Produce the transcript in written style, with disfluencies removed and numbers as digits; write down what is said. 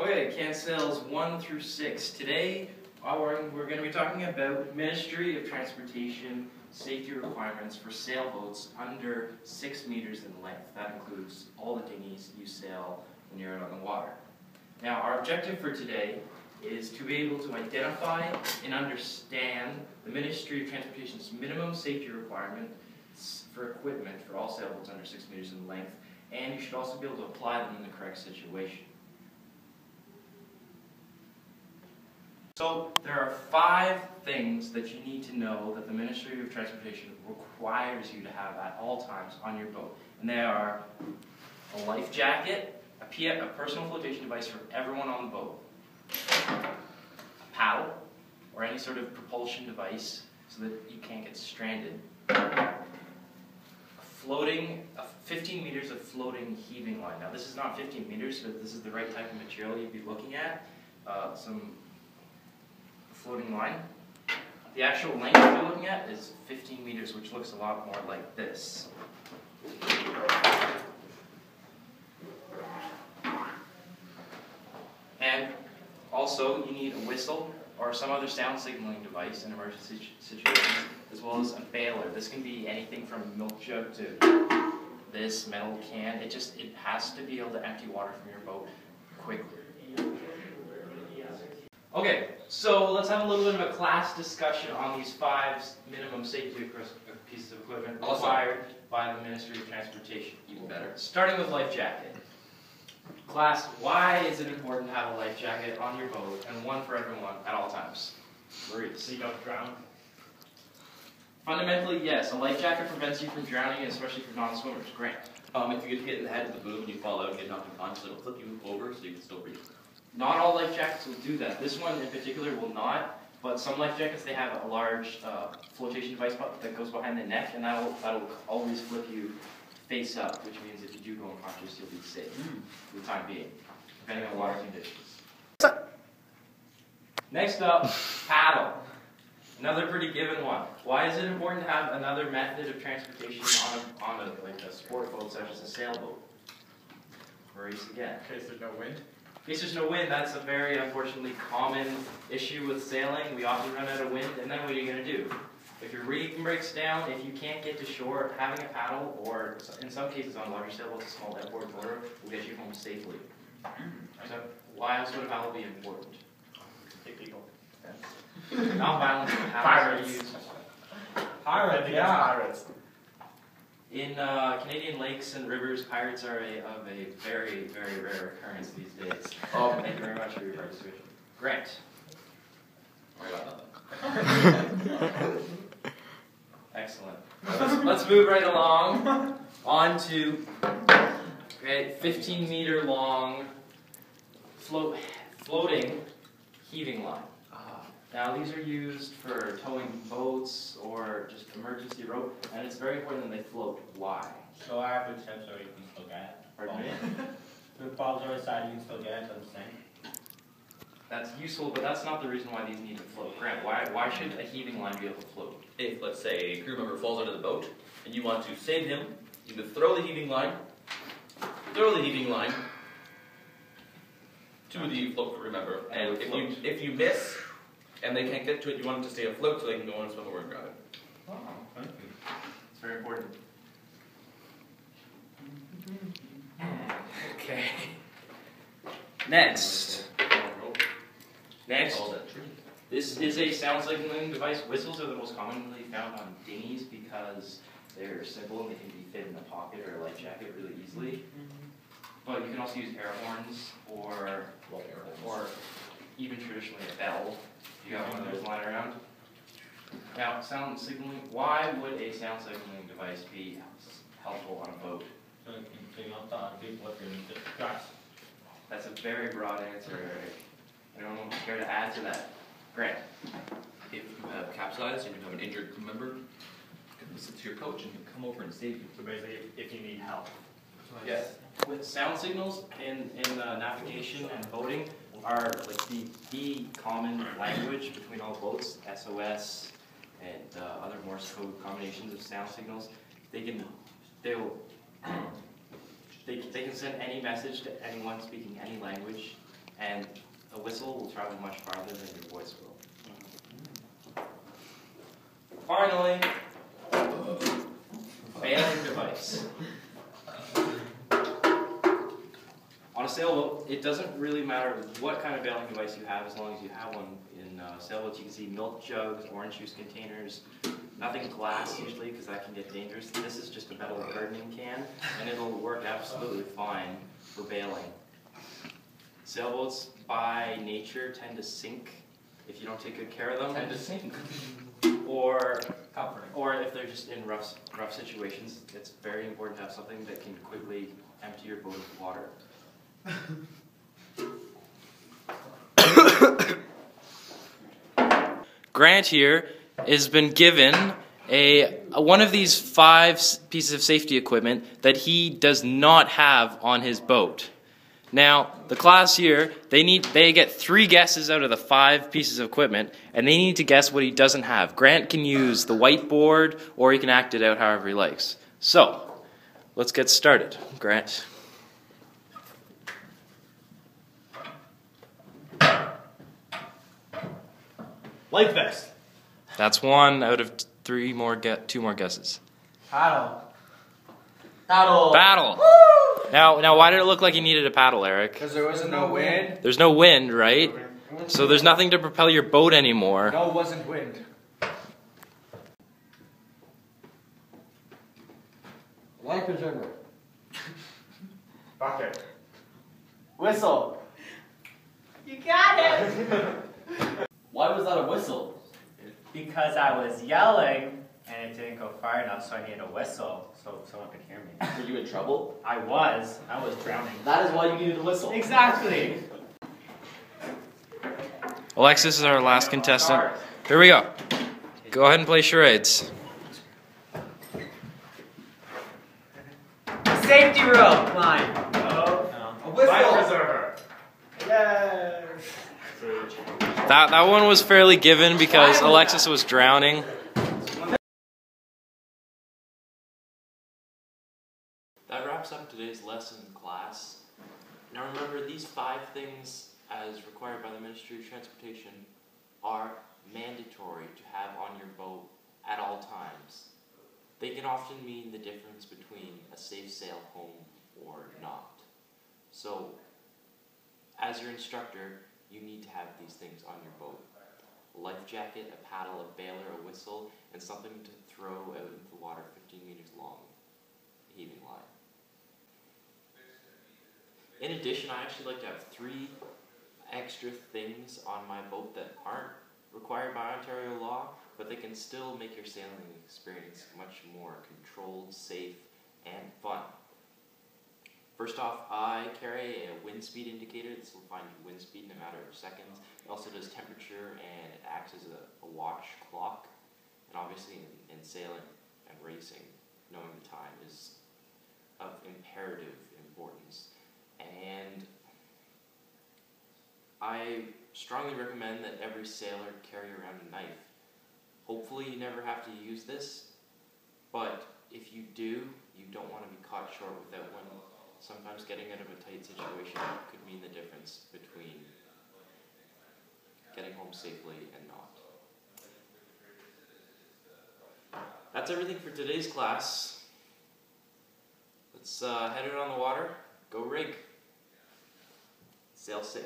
Okay, cancels 1 through 6. Today, we're going to be talking about Ministry of Transportation safety requirements for sailboats under 6 meters in length. That includes all the dinghies you sail when you're out on the water. Now, our objective for today is to be able to identify and understand the Ministry of Transportation's minimum safety requirements for equipment for all sailboats under 6 meters in length, and you should also be able to apply them in the correct situation. So there are 5 things that you need to know that the Ministry of Transportation requires you to have at all times on your boat. And they are a life jacket, a personal flotation device for everyone on the boat, a paddle, or any sort of propulsion device so that you can't get stranded, 15 meters of floating heaving line. Now this is not 15 meters, but this is the right type of material you'd be looking at. Some floating line. The actual length you're looking at is 15 meters, which looks a lot more like this. And also, you need a whistle or some other sound signaling device in emergency situations, as well as a bailer. This can be anything from a milk jug to this metal can. It has to be able to empty water from your boat quickly. Okay, so let's have a little bit of a class discussion on these 5 minimum safety pieces of equipment required by the Ministry of Transportation. Even better. Starting with life jacket. Class, why is it important to have a life jacket on your boat and one for everyone at all times? Maurice. So you don't drown? Fundamentally, yes. A life jacket prevents you from drowning, especially for non-swimmers. Grant. If you get hit in the head with a boom and you fall out and get knocked unconscious, it'll flip you over so you can still breathe. Not all life jackets will do that. This one in particular will not, but some life jackets, they have a large flotation device that goes behind the neck, and that'll always flip you face up, which means if you do go unconscious, you'll be safe for the time being, depending on water conditions. Next up, paddle. Another pretty given one. Why is it important to have another method of transportation on a sport boat such as a sailboat? Maurice again. In case there's no wind? In case there's no wind, that's a very unfortunately common issue with sailing. We often run out of wind, and then what are you going to do? If your rigging breaks down, if you can't get to shore, having a paddle, or in some cases on larger sailboats, a small outboard motor will get you home safely. So why else would a paddle be important? Take people. Non-violent paddles are used. Pirates, yeah. Pirates. In Canadian lakes and rivers, pirates are of a very, very rare occurrence these days. Thank you very much for your participation. Grant. Sorry about nothing. Excellent. Let's move right along on to 15-meter long floating heaving line. Now these are used for towing boats or just emergency rope, and it's very important that they float. Why? So I have a tip so you can still get it. Pardon me? The balls are inside, you can still get it, doesn't sink. That's useful, but that's not the reason why these need to float. Grant, why should a heaving line be able to float? If, let's say, a crew member falls out of the boat and you want to save him, you can throw the heaving line to the float crew member, and if you miss and they can't get to it, you want it to stay afloat so they can go on and swim over and grab it. Oh, thank you. It's very important. Okay. Next, this is a sound signaling device. Whistles are the most commonly found on dinghies because they're simple and they can be fit in a pocket or a life jacket really easily. But you can also use air horns or even traditionally a bell. You got one of those lying around. Now, sound signaling. Why would a sound signaling device be helpful on a boat? So you can tell people if you're in distress. That's a very broad answer, Eric. Anyone care to add to that? Grant. If you have capsized and you have an injured crew member, you can listen to your coach and he'll come over and save you. So basically, if you need help. Yes. With sound signals in navigation and boating are like the common language between all boats. SOS and other Morse code combinations of sound signals. They can send any message to anyone speaking any language, and a whistle will travel much farther than your voice will. Finally, bailing device. On a sailboat, it doesn't really matter what kind of bailing device you have as long as you have one. In sailboats, you can see milk jugs, orange juice containers, nothing glass usually because that can get dangerous. This is just a metal gardening can, and it'll work absolutely fine for bailing. Sailboats, by nature, tend to sink if you don't take good care of them. Tend to sink. Or if they're just in rough situations, it's very important to have something that can quickly empty your boat of water. Grant here has been given one of these 5 pieces of safety equipment that he does not have on his boat. Now, the class here, they get 3 guesses out of the 5 pieces of equipment, and they need to guess what he doesn't have. Grant can use the whiteboard, or he can act it out however he likes. So, let's get started. Grant. Life vest. That's 1 out of 2 more guesses. Paddle. Paddle. Paddle. Woo! Now, why did it look like you needed a paddle, Eric? Because there wasn't no wind. There's no wind, right? So there's nothing to propel your boat anymore. No, it wasn't wind. Life preserver. Bucket. Whistle. You got it! Why was that a whistle? Because I was yelling and it didn't go far enough, so I needed a whistle so someone could hear me. Were you in trouble? I was drowning. That is why you needed a whistle. Exactly! Alexis is our last contestant. Here we go. Go ahead and play charades. Safety rope line! A whistle. Life preserver. Yes! That one was fairly given because Alexis was drowning. That wraps up today's lesson, class. Now remember, these 5 things, as required by the Ministry of Transportation, are mandatory to have on your boat at all times. They can often mean the difference between a safe sail home or not. So, as your instructor, you need to have these things on your boat. A life jacket, a paddle, a bailer, a whistle, and something to throw out into the water 15 meters long. A heaving line. In addition, I actually like to have 3 extra things on my boat that aren't required by Ontario law, but they can still make your sailing experience much more controlled, safe, and fun. First off, I carry a wind speed indicator. This will find wind speed in a matter of seconds. It also does temperature, and it acts as a watch clock. And obviously in sailing and racing, knowing the time is of imperative importance. And I strongly recommend that every sailor carry around a knife. Hopefully you never have to use this, but if you do, you don't want to be caught short without one. Sometimes getting out of a tight situation could mean the difference between getting home safely and not. That's everything for today's class. Let's head out on the water, go rig, sail safe.